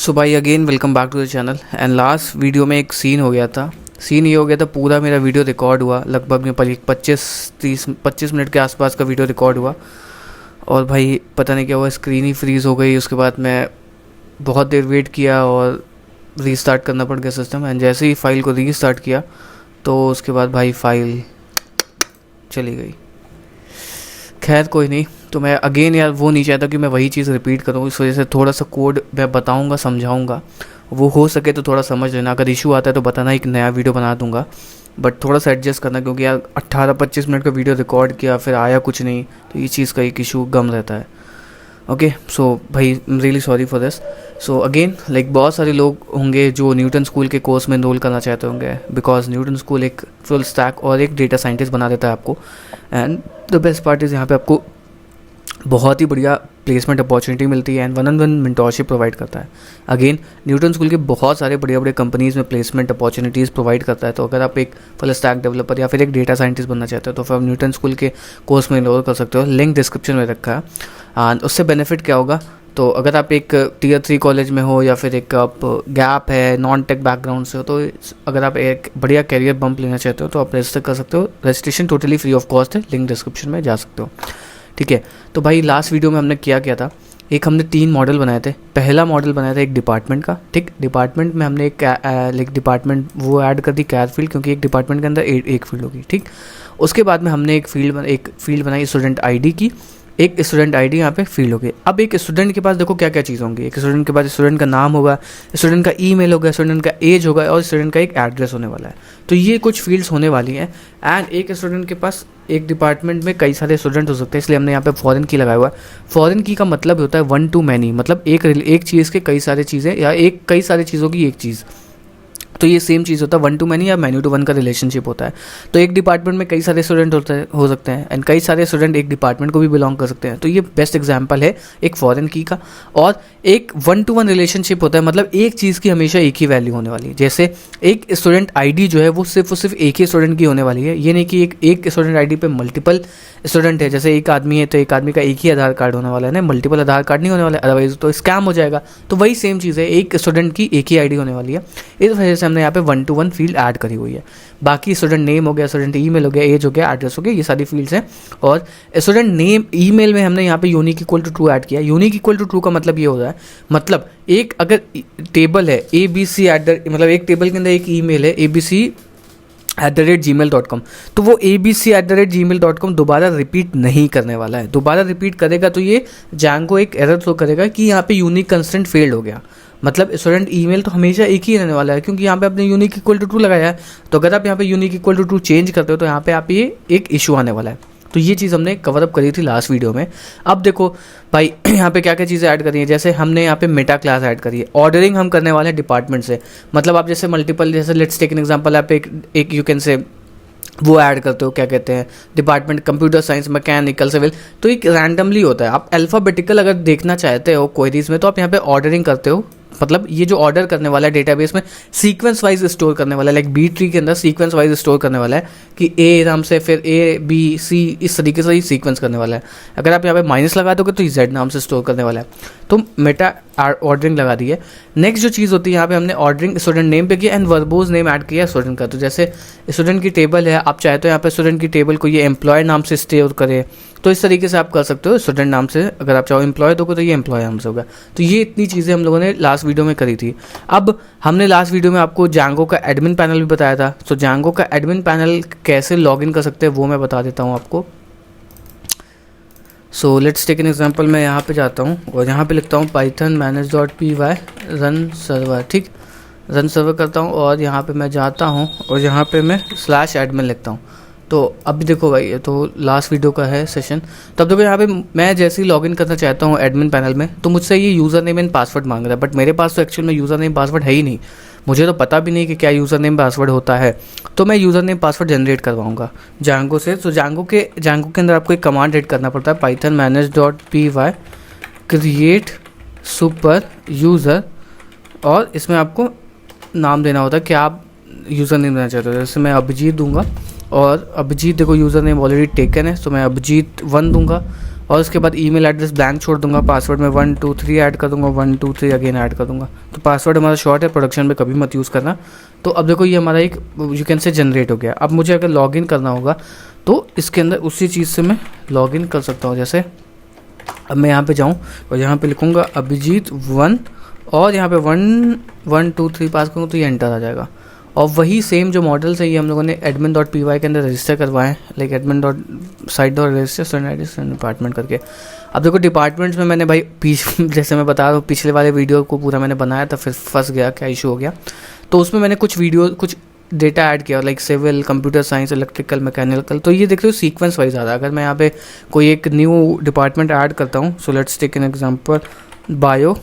सो भाई again welcome back to the channel. And last video में एक सीन हो गया था। सीन ये हो गया था, पूरा मेरा वीडियो रिकॉर्ड हुआ, लगभग में 25 मिनट के आसपास का वीडियो रिकॉर्ड हुआ। और भाई पता नहीं क्या हुआ, स्क्रीन ही फ्रीज़ हो गई। उसके बाद मैं बहुत देर वेट किया और रीस्टार्ट करना पड़ गया सिस्टम। एंड जैसे ही फाइल को रीस्टार्ट किया तो उसके बाद भाई फाइल चली गई। खैर कोई नहीं। तो मैं अगेन यार वो नहीं चाहता कि मैं वही चीज़ रिपीट करूँ, इस वजह से थोड़ा सा कोड मैं बताऊँगा, समझाऊँगा। वो हो सके तो थोड़ा समझ लेना, अगर इशू आता है तो बताना, एक नया वीडियो बना दूँगा। बट थोड़ा सा एडजस्ट करना, क्योंकि यार 18-25 मिनट का वीडियो रिकॉर्ड किया फिर आया कुछ नहीं, तो ये चीज़ का एक इशू गम रहता है। ओके सो भाई I am really sorry for this. So again like बहुत सारे लोग होंगे जो न्यूटन स्कूल के कोर्स में एनरोल करना चाहते होंगे, बिकॉज न्यूटन स्कूल एक फुल स्टैक और एक डेटा साइंटिस्ट बना देता है आपको। And the best part is यहाँ पे आपको बहुत ही बढ़िया प्लेसमेंट अपॉर्चुनिटी मिलती है एंड 1-on-1 मेंटोरशिप प्रोवाइड करता है। अगेन न्यूटन स्कूल के बहुत सारे बढ़िया बढ़िया कंपनीज़ में प्लेसमेंट अपॉर्चुनिटीज़ प्रोवाइड करता है। तो अगर आप एक फुल स्टैक डेवलपर या फिर एक डेटा साइंटिस्ट बनना चाहते हो तो फिर आप न्यूटन स्कूल के कोर्स में एनरोल कर सकते हो। लिंक डिस्क्रिप्शन में रखा है। एंड उससे बेनिफिट क्या होगा, तो अगर आप एक Tier 3 कॉलेज में हो या फिर एक आप गैप है, नॉन टेक बैकग्राउंड से हो, तो अगर आप एक बढ़िया कैरियर बम्प लेना चाहते हो तो आप रजिस्टर कर सकते हो। Registration totally free of cost है, लिंक डिस्क्रिप्शन में जा सकते हो। ठीक है, तो भाई लास्ट वीडियो में हमने क्या था, एक हमने 3 मॉडल बनाए थे। पहला मॉडल बनाया था एक डिपार्टमेंट का। ठीक, डिपार्टमेंट में हमने एक डिपार्टमेंट वो ऐड कर दी कैर फील्ड, क्योंकि एक डिपार्टमेंट के अंदर एक फील्ड होगी। ठीक, उसके बाद में हमने एक फील्ड बनाई स्टूडेंट आईडी की। एक स्टूडेंट आईडी यहाँ पे फील्ड हो गई। अब एक स्टूडेंट के पास देखो क्या क्या चीज़ होंगी। एक स्टूडेंट के पास स्टूडेंट का नाम होगा, स्टूडेंट का ईमेल होगा, स्टूडेंट का एज होगा और स्टूडेंट का एक एड्रेस होने वाला है। तो ये कुछ फील्ड्स होने वाली हैं। एंड एक स्टूडेंट के पास एक डिपार्टमेंट में कई सारे स्टूडेंट हो सकते हैं, इसलिए हमने यहाँ पे फॉरेन की लगाया हुआ है। फॉरेन की का मतलब होता है 1 to many, मतलब एक चीज़ के कई सारे चीज़ें या कई सारी चीज़ों की एक चीज़। तो ये सेम चीज़ होता है 1 to many या many to 1 का रिलेशनशिप होता है। तो एक डिपार्टमेंट में कई सारे स्टूडेंट हो सकते हैं एंड कई सारे स्टूडेंट एक डिपार्टमेंट को भी बिलोंग कर सकते हैं। तो ये बेस्ट एग्जांपल है एक फॉरेन की का। और एक 1 to 1 रिलेशनशिप होता है, मतलब एक चीज़ की हमेशा एक ही वैल्यू होने वाली है। जैसे एक स्टूडेंट आईडी जो है वो सिर्फ एक ही स्टूडेंट की होने वाली है। ये नहीं कि एक स्टूडेंट आईडी पे मल्टीपल स्टूडेंट है। जैसे एक आदमी है तो एक आदमी का एक ही आधार कार्ड होने वाला है ना, मल्टीपल आधार कार्ड नहीं होने वाला, अदरवाइज तो स्कैम हो जाएगा। तो वही सेम चीज़ है, एक स्टूडेंट की एक ही आईडी होने वाली है। इस वजह से हमने यहाँ पे 1 to 1 फील्ड ऐड करी हुई है। बाकी स्टूडेंट नेम हो गया, स्टूडेंट ईमेल हो गया, एज हो गया, एड्रेस हो गया, ये सारी फील्ड्स हैं। और स्टूडेंट नेम ईमेल में हमने यहाँ पे unique equal to true add किया। यूनिक इक्वल टू ट्रू का मतलब ये होता है, मतलब एक अगर टेबल है ABC मतलब एक टेबल के अंदर एक ईमेल है abc@gmail.com, तो वो abc@gmail.com दोबारा रिपीट नहीं करने वाला है। दोबारा रिपीट करेगा तो ये जैंगो एक एरर शो करेगा कि यहाँ पे यूनिक कंस्ट्रेंट फेल्ड हो गया। मतलब स्टूडेंट ईमेल तो हमेशा एक ही रहने वाला है, क्योंकि यहाँ पे आपने यूनिक इक्वल टू ट्रू लगाया है। तो अगर आप यहाँ पे unique equal to true change करते हो तो यहाँ पे आप ये एक इशू आने वाला है। तो ये चीज़ हमने कवर अप करी थी लास्ट वीडियो में। अब देखो भाई यहाँ पे क्या क्या चीज़ें ऐड करी हैं। जैसे हमने यहाँ पे मेटा क्लास ऐड करी है। ऑर्डरिंग हम करने वाले हैं डिपार्टमेंट से, मतलब आप जैसे मल्टीपल, जैसे लेट्स टेक एन एग्जांपल, आप एक यू कैन से वो ऐड करते हो, क्या कहते हैं, department computer science, mechanical, civil, तो एक रैंडमली होता है। आप अल्फ़ाबेटिकल अगर देखना चाहते हो क्वेरीज में तो आप यहाँ पे ऑर्डरिंग करते हो। मतलब ये जो ऑर्डर करने वाला है डेटाबेस में सीक्वेंस वाइज स्टोर करने वाला है, लाइक बी ट्री के अंदर सीक्वेंस वाइज स्टोर करने वाला है कि ए नाम से फिर A B C इस तरीके से ही सीक्वेंस करने वाला है। अगर आप यहाँ पे माइनस लगा दोगे तो Z नाम से स्टोर करने वाला है। तो मेटा ऑर्डरिंग लगा दी है। नेक्स्ट जो चीज़ होती है यहाँ पे हमने ऑर्डरिंग स्टूडेंट नेम पे किया एंड वर्बोज नेम ऐड किया स्टूडेंट का। तो जैसे स्टूडेंट की टेबल है, आप चाहे तो यहाँ पे स्टूडेंट की टेबल को ये एम्प्लॉय नाम से स्टोर करे, तो इस तरीके से आप कर सकते हो। स्टूडेंट नाम से अगर आप चाहो एम्प्लॉय दोगे तो ये एम्प्लॉय नाम से होगा। तो ये इतनी चीज़ें हम लोगों ने लास्ट वीडियो में करी थी। अब हमने लास्ट वीडियो में आपको जैंगो का एडमिन पैनल भी बताया था। तो जैंगो का एडमिन पैनल कैसे लॉगिन कर सकते हैं वो मैं बता देता हूँ आपको। So let's take an example. मैं यहाँ पे जाता हूँ और यहाँ पे लिखता हूँ python manage.py रन सर्वर। ठीक, रन सर्वर करता हूँ और यहाँ पे मैं जाता हूँ और यहाँ पे मैं /admin लिखता हूँ। तो अभी देखो भाई, ये तो लास्ट वीडियो का है सेशन। तो अब देखो यहाँ पे मैं जैसे ही लॉगिन करना चाहता हूँ एडमिन पैनल में, तो मुझसे ये यूज़र नेम एंड पासवर्ड मांग रहा है। बट मेरे पास तो एक्चुअल में यूज़र नेम पासवर्ड है ही नहीं, मुझे तो पता भी नहीं कि क्या यूज़र नेम पासवर्ड होता है। तो मैं यूज़र नेम पासवर्ड जनरेट करवाऊँगा जैंगो से। तो जैंगो के अंदर आपको एक कमांड रेड करना पड़ता है, python manage.py create super user, और इसमें आपको नाम देना होता है कि आप यूज़र नेम देना चाहते हो। जैसे मैं अभिजीत दूंगा और अभिजीत देखो यूज़र नेम ऑलरेडी टेकन है, तो मैं अभिजीत 1 दूंगा और उसके बाद ईमेल एड्रेस ब्लैंक छोड़ दूंगा, पासवर्ड में 1 2 3 ऐड कर दूंगा, 1 2 3 अगेन ऐड कर दूंगा। तो पासवर्ड हमारा शॉर्ट है, प्रोडक्शन में कभी मत यूज़ करना। तो अब देखो ये हमारा एक यू कैन से जनरेट हो गया। अब मुझे अगर लॉगिन करना होगा तो इसके अंदर उसी चीज़ से मैं लॉगिन कर सकता हूँ। जैसे अब मैं यहाँ पे जाऊँ और यहाँ पे लिखूँगा अभिजीत 1 और यहाँ पे 1 1 2 3 पास करूँ तो ये एंटर आ जाएगा। और वही सेम जो मॉडल्स है ये हम लोगों ने admin.py के अंदर रजिस्टर करवाए हैं, लाइक admin.site.register डिपार्टमेंट करके। अब देखो डिपार्टमेंट्स में मैंने भाई जैसे मैं बता रहा हूँ पिछले वाले वीडियो को पूरा मैंने बनाया था, फिर फंस गया, क्या इशू हो गया, तो उसमें मैंने कुछ डेटा ऐड किया, like civil, computer science, electrical, mechanical. तो ये देख रहे हो सीक्वेंस वाइज आ रहा है। अगर मैं यहाँ पे कोई एक न्यू डिपार्टमेंट ऐड करता हूँ, so let's take an example bio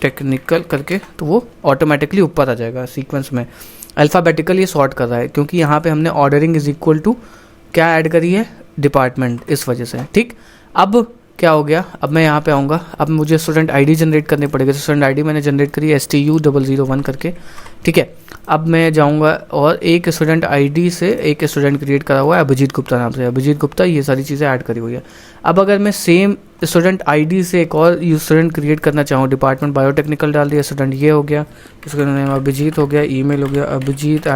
technical करके, तो वो ऑटोमेटिकली ऊपर आ जाएगा सीक्वेंस में। अल्फ़ाबेटिकल ये सॉर्ट कर रहा है क्योंकि यहाँ पे हमने ऑर्डरिंग इज इक्वल टू क्या ऐड करी है, डिपार्टमेंट, इस वजह से। ठीक, अब क्या हो गया, अब मैं यहाँ पे आऊँगा, अब मुझे स्टूडेंट आईडी जनरेट करनी पड़ेगी। तो स्टूडेंट आईडी मैंने जनरेट करी है STU001 करके। ठीक है, अब मैं जाऊँगा और एक स्टूडेंट आईडी से एक स्टूडेंट क्रिएट करा हुआ है अभिजीत गुप्ता नाम से, अभिजीत गुप्ता, ये सारी चीज़ें ऐड करी हुई है। अब अगर मैं सेम स्टूडेंट आईडी से एक और स्टूडेंट क्रिएट करना चाहूँ, डिपार्टमेंट बायोटेक्निकल डाल दिया, स्टूडेंट ये हो गया, उसका नाम अभिजीत हो गया, ईमेल हो गया अभिजीत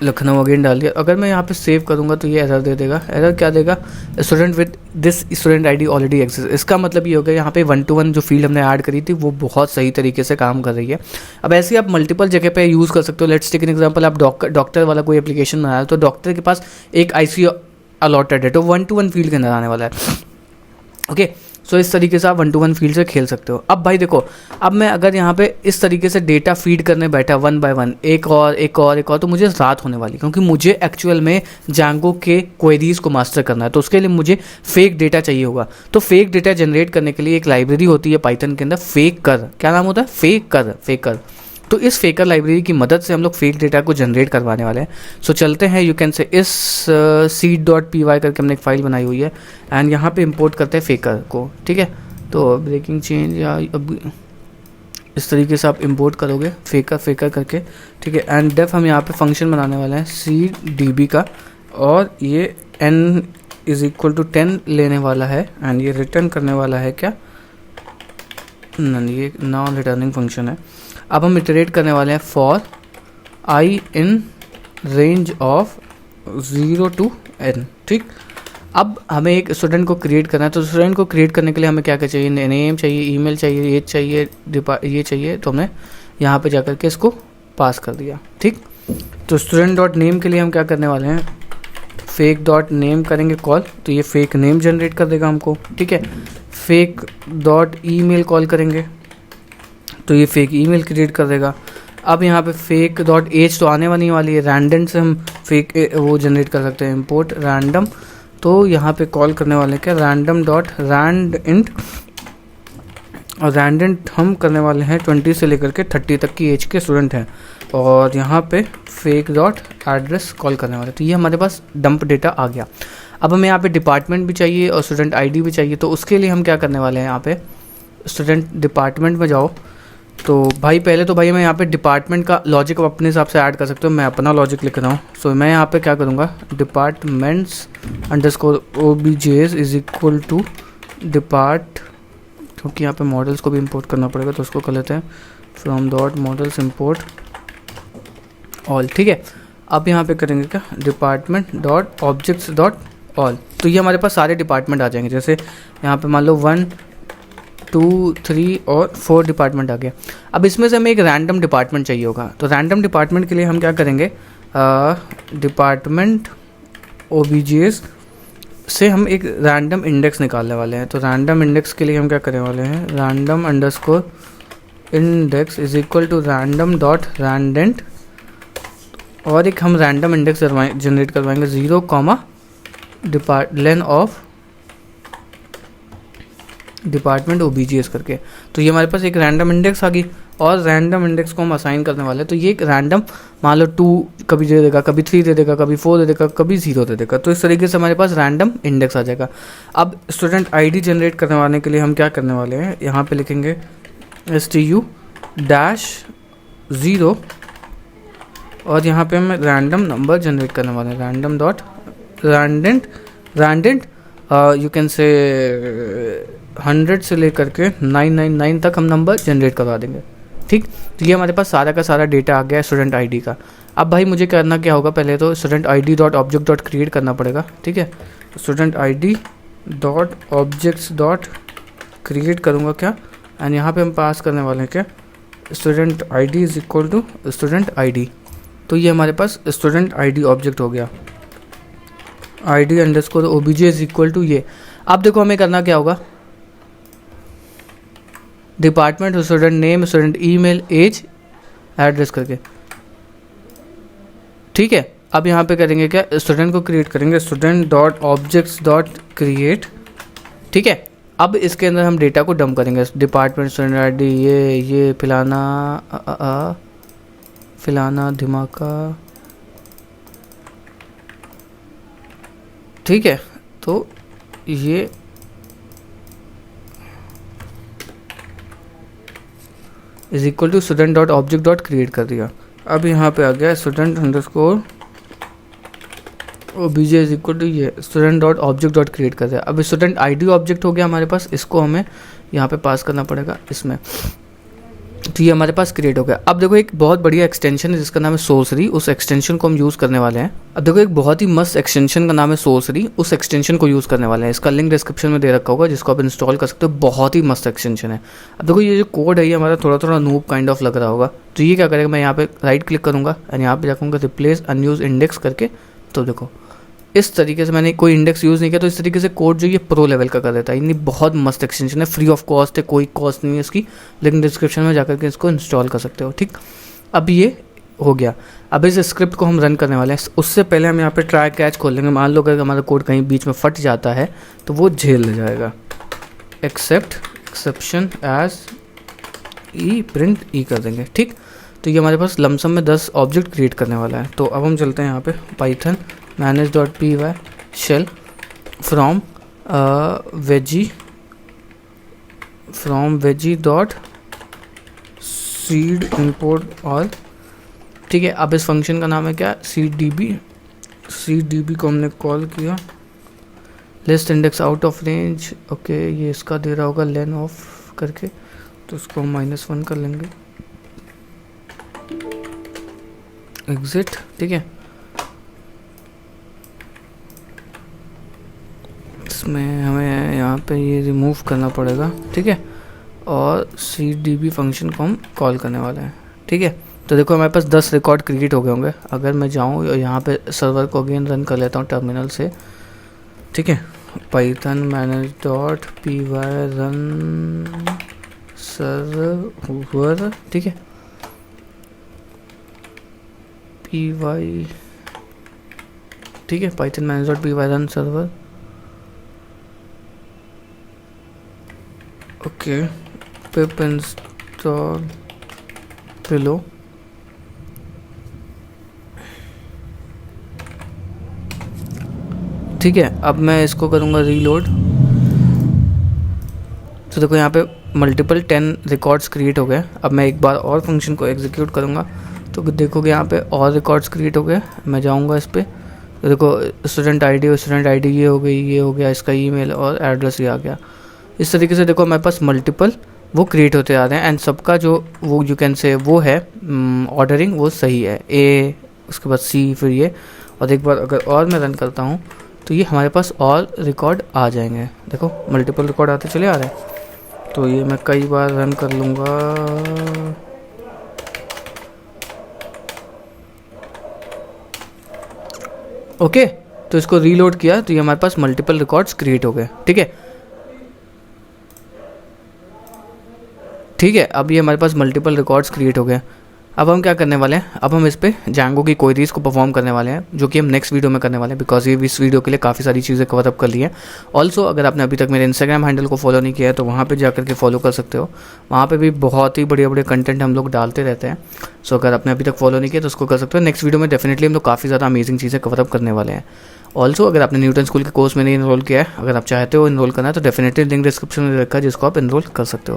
@लखनऊ अगेन डाल दिया। अगर मैं यहाँ पे सेव करूँगा तो ये एरर दे देगा। एरर क्या देगा, student with this student ID already exist. इसका मतलब ये हो गया यहाँ पे 1 to 1 जो फील्ड हमने ऐड करी थी वो बहुत सही तरीके से काम कर रही है। अब ऐसे ही आप मल्टीपल जगह पे यूज़ कर सकते हो। लेट्स टेक एन एग्जांपल, आप डॉक्टर वाला कोई एप्लीकेशन बनाया तो डॉक्टर के पास एक ICU अलॉटेड है, तो 1 to 1 फील्ड के अंदर आने वाला है। ओके, सो इस तरीके से आप 1 to 1 फील्ड से खेल सकते हो। अब भाई देखो, अब मैं अगर यहाँ पे इस तरीके से डेटा फीड करने बैठा 1 by 1, एक और, तो मुझे रात होने वाली, क्योंकि मुझे एक्चुअल में जांगो के क्वेरीज़ को मास्टर करना है। तो उसके लिए मुझे फेक डेटा चाहिए होगा। तो फेक डेटा जनरेट करने के लिए एक लाइब्रेरी होती है पाइथन के अंदर, फेकर, क्या नाम होता है, फेकर। तो इस फेकर लाइब्रेरी की मदद से हम लोग फेक डेटा को जनरेट करवाने वाले हैं। सो चलते हैं, यू कैन से इस seed.py करके हमने एक फाइल बनाई हुई है एंड यहाँ पे इंपोर्ट करते हैं फेकर को। ठीक है, तो ब्रेकिंग चेंज या अब इस तरीके से आप इंपोर्ट करोगे फेकर करके। ठीक है, एंड डेफ हम यहाँ पे फंक्शन बनाने वाले हैं CDB का, और ये n = 10 लेने वाला है एंड ये रिटर्न करने वाला है क्या, ये नॉन रिटर्निंग फंक्शन है। अब हम इटरेट करने वाले हैं for I in range of 0 to n। ठीक, अब हमें एक स्टूडेंट को क्रिएट करना है। तो स्टूडेंट को क्रिएट करने के लिए हमें क्या क्या चाहिए, नेम चाहिए, ईमेल चाहिए, एज चाहिए, ये चाहिए। तो हमने यहाँ पे जाकर के इसको पास कर दिया। ठीक, तो स्टूडेंट डॉट नेम के लिए हम क्या करने वाले हैं, फेक डॉट नेम करेंगे कॉल, तो ये फेक नेम जनरेट कर देगा हमको। ठीक है, फेक डॉट ईमेल कॉल करेंगे तो ये फेक ईमेल क्रिएट कर देगा। अब यहाँ पे फेक डॉट एज तो आने वाली है, रैंडम से हम फेक वो जनरेट कर सकते हैं, इंपोर्ट रैंडम। तो यहाँ पे कॉल करने वाले क्या, रैंडम डॉट रैंड इंट, और रैंड इंट हम करने वाले हैं 20 से लेकर के 30 तक की एज के स्टूडेंट हैं। और यहाँ पे फेक डॉट एड्रेस कॉल करने वाले, तो ये हमारे पास डंप डेटा आ गया। अब हमें यहाँ पे डिपार्टमेंट भी चाहिए और स्टूडेंट आईडी भी चाहिए। तो उसके लिए हम क्या करने वाले हैं, यहाँ पे स्टूडेंट डिपार्टमेंट में जाओ। तो भाई पहले तो भाई मैं यहाँ पे डिपार्टमेंट का लॉजिक अपने हिसाब से ऐड कर सकते हो, मैं अपना लॉजिक लिख रहा हूँ। सो मैं यहाँ पे क्या करूँगा, डिपार्टमेंट्स _OBJs = डिपार्ट, क्योंकि यहाँ पे मॉडल्स को भी इंपोर्ट करना पड़ेगा तो उसको कर लेते हैं from dot models import all. ठीक है, अब यहाँ पे करेंगे क्या, department dot objects dot all. तो ये हमारे पास सारे डिपार्टमेंट आ जाएंगे। जैसे यहाँ पे मान लो 1 2 3 और 4 डिपार्टमेंट आ गया। अब इसमें से हमें एक रैंडम डिपार्टमेंट चाहिए होगा। तो रैंडम डिपार्टमेंट के लिए हम क्या करेंगे, डिपार्टमेंट OBJs से हम एक रैंडम इंडेक्स निकालने वाले हैं। तो रैंडम इंडेक्स के लिए हम क्या करने वाले हैं, random _index = random dot randint, और एक हम रैंडम इंडेक्स जनरेट करवाएंगे 0, लेन ऑफ डिपार्टमेंट OBJs करके। तो ये हमारे पास एक रैंडम इंडेक्स आ गई, और रैंडम इंडेक्स को हम असाइन करने वाले हैं। तो ये एक रैंडम मान लो 2 कभी दे देगा, कभी 3 दे देगा, कभी 4 दे देगा, कभी 0 दे देगा। तो इस तरीके से हमारे पास रैंडम इंडेक्स आ जाएगा। अब स्टूडेंट आईडी जनरेट करने वाले के लिए हम क्या करने वाले हैं, यहाँ पे लिखेंगे STU-0, और यहाँ पे हम रैंडम नंबर जनरेट करने वाले हैं, random dot randint you can say 100 से लेकर के 999 तक हम नंबर जनरेट करवा देंगे। ठीक, तो ये हमारे पास सारा का सारा डेटा आ गया है स्टूडेंट आईडी का। अब भाई मुझे करना क्या होगा, पहले तो student ID dot object dot create करना पड़ेगा। ठीक है, student ID dot objects dot create करूँगा क्या, एंड यहाँ पे हम पास करने वाले हैं क्या, student ID is equal to student ID. तो ये हमारे पास स्टूडेंट आईडी ऑब्जेक्ट हो गया, ID underscore OBJ is equal to ये। अब देखो हमें करना क्या होगा, department, student name, student email, age, address करके। ठीक है, अब यहाँ पे करेंगे क्या, स्टूडेंट को क्रिएट करेंगे, student dot objects dot create. ठीक है, अब इसके अंदर हम डेटा को डंप करेंगे, डिपार्टमेंट, स्टूडेंट आईडी, ये फिलाना धमाका। ठीक है, तो ये is equal to student dot object dot create कर दिया। अब यहाँ पे आ गया student underscore OBJ is equal to ये student dot object dot create कर दिया। अब स्टूडेंट आईडी ऑब्जेक्ट हो गया हमारे पास, इसको हमें यहाँ पे पास करना पड़ेगा इसमें। तो ये हमारे पास क्रिएट हो गया। अब देखो एक बहुत बढ़िया एक्सटेंशन है जिसका नाम है सोर्सरी, उस एक्सटेंशन को हम यूज़ करने वाले हैं। अब देखो एक बहुत ही मस्त एक्सटेंशन का नाम है सोर्सरी, उस एक्सटेंशन को यूज़ करने वाले हैं। इसका लिंक डिस्क्रिप्शन में दे रखा होगा, जिसको आप इंस्टॉल कर सकते हो। बहुत ही मस्त एक्सटेंशन है। अब देखो ये जो कोड है ये हमारा थोड़ा थोड़ा नूब काइंड ऑफ लग रहा होगा, तो ये क्या करेगा, मैं यहाँ पे राइट क्लिक करूँगा एंड यहाँ पे जाऊँगा रिप्लेस अनयूज इंडेक्स करके। तो देखो इस तरीके से मैंने कोई इंडेक्स यूज़ नहीं किया, तो इस तरीके से कोड जो ये प्रो लेवल का कर देता है। यानी बहुत मस्त एक्सटेंशन है, फ्री ऑफ कॉस्ट है, कोई कॉस्ट नहीं है इसकी। लिंक डिस्क्रिप्शन में जाकर के इसको इंस्टॉल कर सकते हो। ठीक, अब ये हो गया। अब इस स्क्रिप्ट को हम रन करने वाले हैं। उससे पहले हम यहाँ पे ट्राई कैच खोल लेंगे। मान लो अगर हमारा कोड कहीं बीच में फट जाता है तो वो झेल जाएगा। एक्सेप्ट एक्सेप्शन एज ई प्रिंट ई कर देंगे। ठीक, तो ये हमारे पास लमसम में 10 ऑब्जेक्ट क्रिएट करने वाला है। तो अब हम चलते हैं यहाँ पे Python manage.py shell from veggie dot seed import all। ठीक है, अब इस फंक्शन का नाम है क्या, cdb को हमने कॉल किया। List index out of range, okay, ये इसका दे रहा होगा लेन ऑफ करके, तो इसको हम -1 कर लेंगे। एग्जिट। ठीक है, इसमें हमें यहाँ पे ये रिमूव करना पड़ेगा। ठीक है, और cdb फंक्शन को हम कॉल करने वाले हैं। ठीक है, तो देखो हमारे पास 10 रिकॉर्ड क्रिएट हो गए होंगे। अगर मैं जाऊँ और यहाँ पे सर्वर को अगेन रन कर लेता हूँ टर्मिनल से। ठीक है, पाइथन manage.py रन सर्वर। ठीक है, py, ठीक है, Python manage.py run server. Okay, पिप इंस्टॉल पिलो। ठीक है, अब मैं इसको करूँगा रीलोड। तो देखो यहाँ पे मल्टीपल 10 रिकॉर्ड्स क्रिएट हो गए। अब मैं एक बार और फंक्शन को एग्जीक्यूट करूँगा तो देखोगे यहाँ पे और रिकॉर्ड्स क्रिएट हो गए। मैं जाऊँगा इस पर, तो देखो स्टूडेंट आईडी ये हो गई, ये हो गया, इसका ईमेल और एड्रेस ये आ गया। इस तरीके से देखो हमारे पास मल्टीपल वो क्रिएट होते आ रहे हैं, एंड सबका जो वो यू कैन से वो है ऑर्डरिंग वो सही है, ए उसके बाद सी फिर ये। और एक बार अगर और मैं रन करता हूँ तो ये हमारे पास और रिकॉर्ड आ जाएंगे। देखो मल्टीपल रिकॉर्ड आते चले आ रहे हैं। तो ये मैं कई बार रन कर लूँगा। ओके, तो इसको रीलोड किया तो ये हमारे पास मल्टीपल रिकॉर्ड्स क्रिएट हो गए। ठीक है, ठीक है, अब ये हमारे पास मल्टीपल रिकॉर्ड्स क्रिएट हो गए। अब हम क्या करने वाले हैं, अब हम इस पे जैंगो की क्वेरीज को परफॉर्म करने वाले हैं, जो कि हम नेक्स्ट वीडियो में करने वाले हैं, बिकॉज ये इस वीडियो के लिए काफ़ी सारी चीज़ें कवर अप कर ली हैं। ऑल्सो अगर आपने अभी तक मेरे इंस्टाग्राम हैंडल को फॉलो नहीं किया है तो वहाँ पे जाकर के फॉलो कर सकते हो। वहाँ पे भी बहुत ही बढ़िया बढ़िया कंटेंट हम लोग डालते रहते हैं। सो अगर आपने अभी तक फॉलो नहीं किया तो उसको कर सकते हो। नेक्स्ट वीडियो में डेफिनेटली हम लोग काफ़ी ज़्यादा अमेजिंग चीज़ें कवर अप करने वाले हैं। ऑल्सो अगर आपने न्यूटन स्कूल के कोर्स में नहीं इनरोल किया है, अगर आप चाहते हो इनरोल करना है तो डेफिनेटली लिंक डिस्क्रिप्शन में रखा है, जिसको आप इनरोल कर सकते हो।